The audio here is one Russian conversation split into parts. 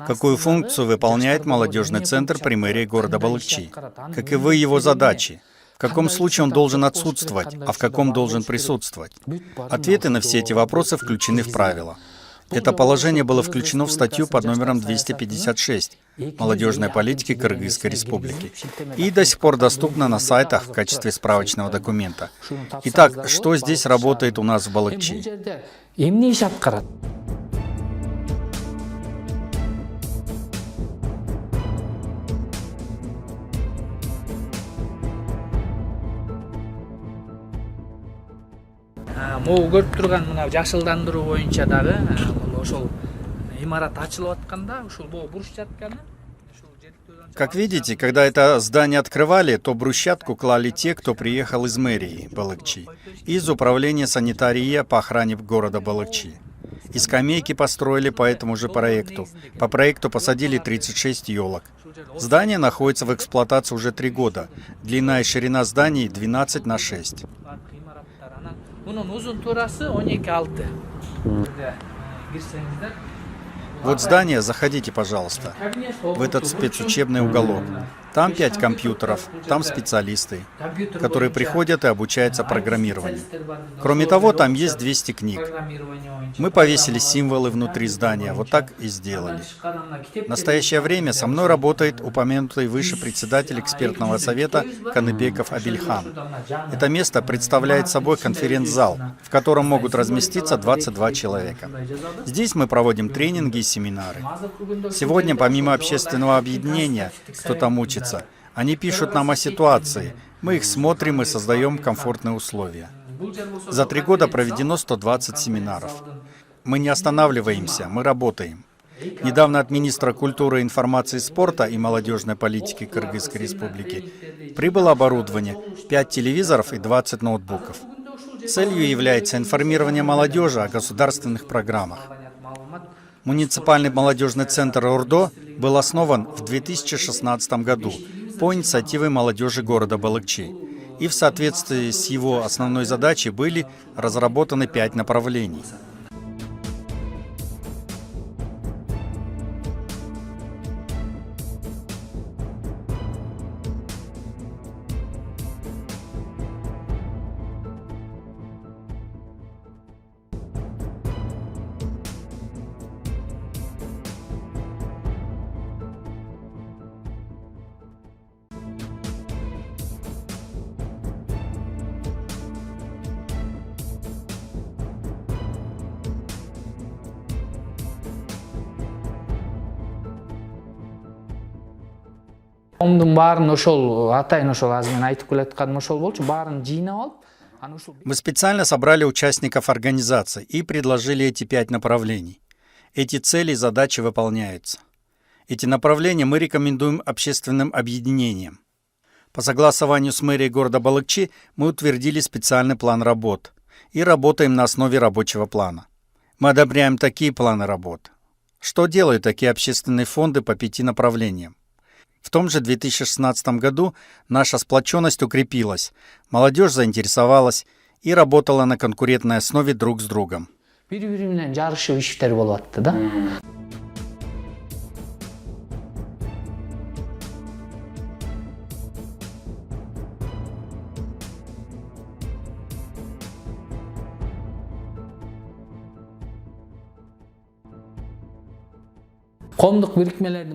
Какую функцию выполняет молодежный центр при мэрии города Балыкчи? Каковы его задачи? В каком случае он должен отсутствовать, а в каком должен присутствовать? Ответы на все эти вопросы включены в правила. Это положение было включено в статью под номером 256 «Молодежной политики Кыргызской Республики» и до сих пор доступно на сайтах в качестве справочного документа. Итак, что здесь работает у нас в Балыкчи? Могу көрүп турган мына жашылдандыруу боюнча дагы ошол имарат ачылып атканда ушул брусчатканы. Как видите, когда это здание открывали, то брусчатку клали те, кто приехал из мэрии Балыкчи, из управления санитарии по охране города Балыкчи. И скамейки построили по этому же проекту. По проекту посадили 36 елок. Здание находится в эксплуатации уже 3 года. Длина и ширина зданий 12×6. Вот здание, заходите, пожалуйста, в этот спецучебный уголок. Там 5 компьютеров, там специалисты, которые приходят и обучаются программированию. Кроме того, там есть 200 книг. Мы повесили символы внутри здания, вот так и сделали. В настоящее время со мной работает упомянутый выше председатель экспертного совета Каныбеков Абильхан. Это место представляет собой конференц-зал, в котором могут разместиться 22 человека. Здесь мы проводим тренинги и семинары. Сегодня, помимо общественного объединения, кто там учится, они пишут нам о ситуации, мы их смотрим и создаем комфортные условия. За 3 года проведено 120 семинаров. Мы не останавливаемся, мы работаем. Недавно от министра культуры, информации, спорта и молодежной политики Кыргызской Республики прибыло оборудование, 5 телевизоров и 20 ноутбуков. Целью является информирование молодежи о государственных программах. Муниципальный молодежный центр Ордо был основан в 2016 году по инициативе молодежи города Балыкчи. И в соответствии с его основной задачей были разработаны 5 направлений. Комдун баарын ошол атайын ошол азыр мен айтып келатканым ошол болчу, баарын жыйнап алып, Мы специально собрали участников организации и предложили эти 5 направлений. Эти цели и задачи выполняются. Эти направления мы рекомендуем общественным объединениям. По согласованию с мэрией города Балыкчи мы утвердили специальный план работ и работаем на основе рабочего плана. Мы одобряем такие планы работ. Что делают такие общественные фонды по 5 направлениям? В том же 2016 году наша сплоченность укрепилась, молодежь заинтересовалась и работала на конкурентной основе друг с другом. бири-бири менен жарышып иштер болуп атты да.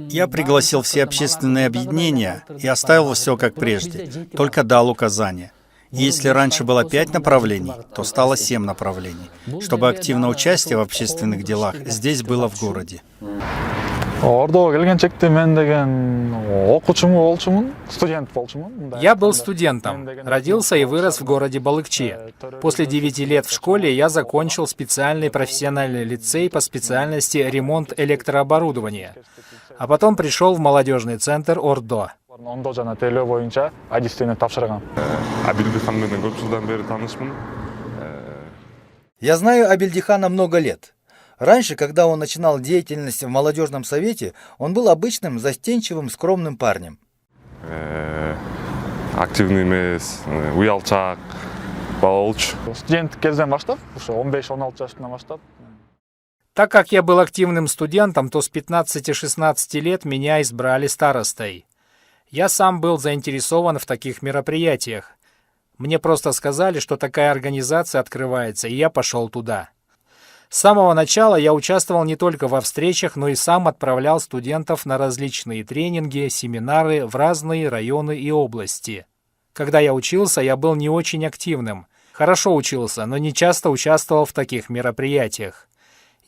Я пригласил все общественные объединения и оставил все как прежде, только дал указания. И если раньше было 5 направлений, то стало 7 направлений, чтобы активное участие в общественных делах здесь было в городе. Я был студентом, родился и вырос в городе Балыкчи. После 9 лет в школе я закончил специальный профессиональный лицей по специальности ремонт электрооборудования, а потом пришел в молодежный центр Ордо. Я знаю Абильдихана много лет. Раньше, когда он начинал деятельность в молодежном совете, он был обычным, застенчивым, скромным парнем. Активный емес, уялчак, бала болчу. Студент кезден баштап, ушу 15-16 жаштан баштап. Так как я был активным студентом, то с 15-16 лет меня избрали старостой. Я сам был заинтересован в таких мероприятиях. Мне просто сказали, что такая организация открывается, и я пошел туда. С самого начала я участвовал не только во встречах, но и сам отправлял студентов на различные тренинги, семинары в разные районы и области. Когда я учился, я был не очень активным. Хорошо учился, но не часто участвовал в таких мероприятиях.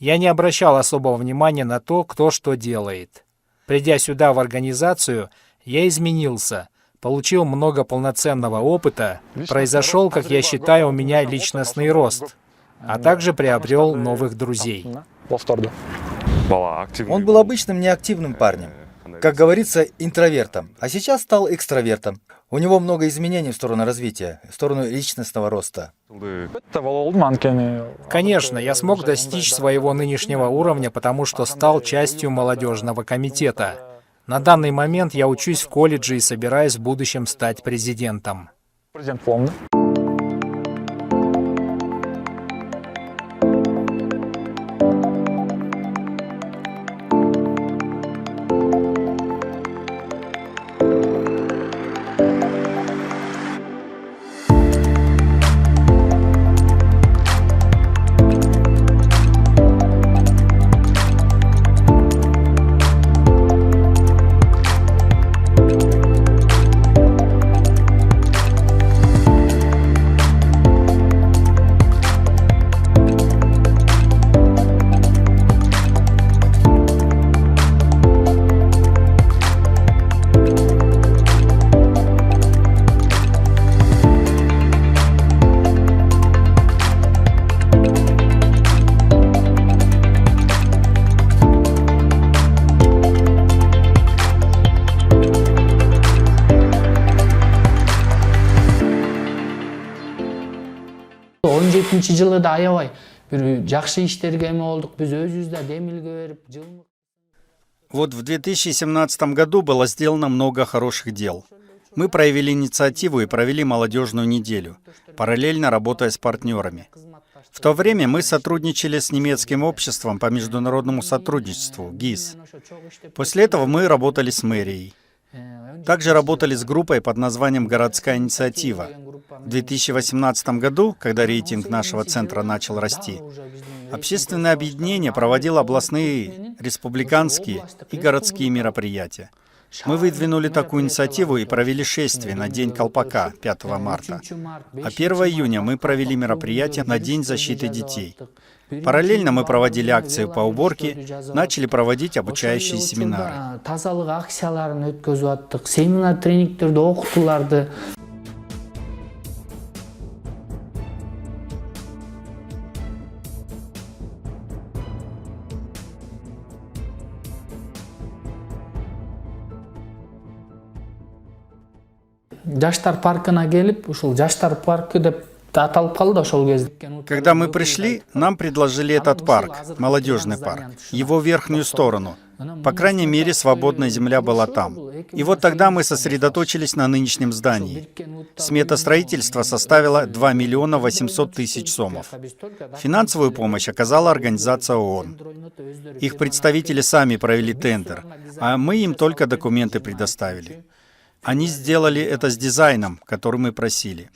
Я не обращал особого внимания на то, кто что делает. Придя сюда в организацию, я изменился, получил много полноценного опыта, произошел, как я считаю, у меня личностный рост, а также приобрел новых друзей. Он был обычным неактивным парнем, как говорится, интровертом, а сейчас стал экстравертом. У него много изменений в сторону развития, в сторону личностного роста. Конечно, я смог достичь своего нынешнего уровня, потому что стал частью молодежного комитета. На данный момент я учусь в колледже и собираюсь в будущем стать президентом. Жылы да аябай бир жакшы иштерге эме болдук. Биз өзүбүз да демилге берип жылмык. Вот в 2017 году было сделано много хороших дел. Мы проявили инициативу и провели молодежную неделю, параллельно работая с партнерами. В то время мы сотрудничали с немецким обществом по международному сотрудничеству, ГИС. После этого мы работали с мэрией. Также работали с группой под названием «Городская инициатива». В 2018 году, когда рейтинг нашего центра начал расти, общественное объединение проводило областные, республиканские и городские мероприятия. Мы выдвинули такую инициативу и провели шествие на День Колпака 5 марта. А 1 июня мы провели мероприятие на День защиты детей. Параллельно мы проводили акции по уборке, начали проводить обучающие семинары. Тазалык акцияларын өткөзүп аттык, семинар, тренингтерди окутууларды. Жаштар паркына келип, ушул жаштар паркы деп аталып калды ошол кезде. Когда мы пришли, нам предложили этот парк, молодежный парк, его верхнюю сторону. По крайней мере, свободная земля была там. И вот тогда мы сосредоточились на нынешнем здании. Смета строительства составила 2 миллиона 800 тысяч сомов. Финансовую помощь оказала организация ООН. Их представители сами провели тендер, а мы им только документы предоставили. Они сделали это с дизайном, который мы просили.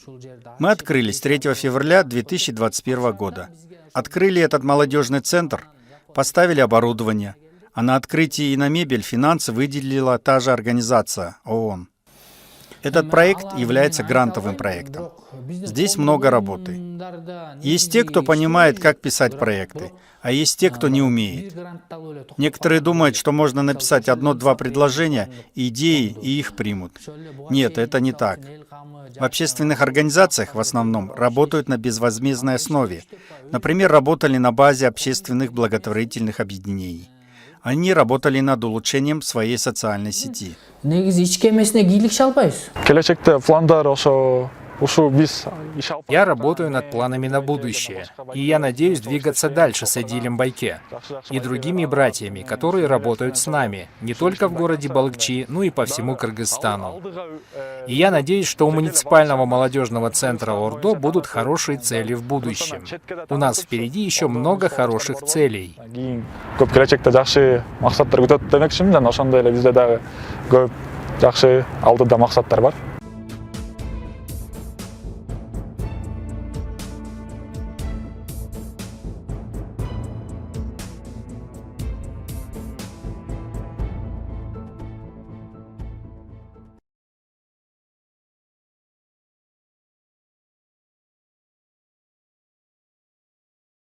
Мы открылись 3 февраля 2021 года. Открыли этот молодежный центр, поставили оборудование, а на открытии и на мебель финансы выделила та же организация ООН. Этот проект является грантовым проектом. Здесь много работы. Есть те, кто понимает, как писать проекты, а есть те, кто не умеет. Некоторые думают, что можно написать 1-2 предложения, идеи, и их примут. Нет, это не так. В общественных организациях в основном работают на безвозмездной основе. Например, работали на базе общественных благотворительных объединений. Они работали над улучшением своей социальной сети. Негизи ички эмесине кийлик чалбайбыз. Келечекте пландар ошо Я работаю над планами на будущее, и я надеюсь двигаться дальше с Эдилем Байке и другими братьями, которые работают с нами, не только в городе Балыкчи, но и по всему Кыргызстану. И я надеюсь, что у муниципального молодежного центра Ордо будут хорошие цели в будущем. У нас впереди еще много хороших целей. Көп келечекте жакшы максаттар күтөт демекчимин, жана ошондой эле бизде дагы көп жакшы алдыда максаттар бар.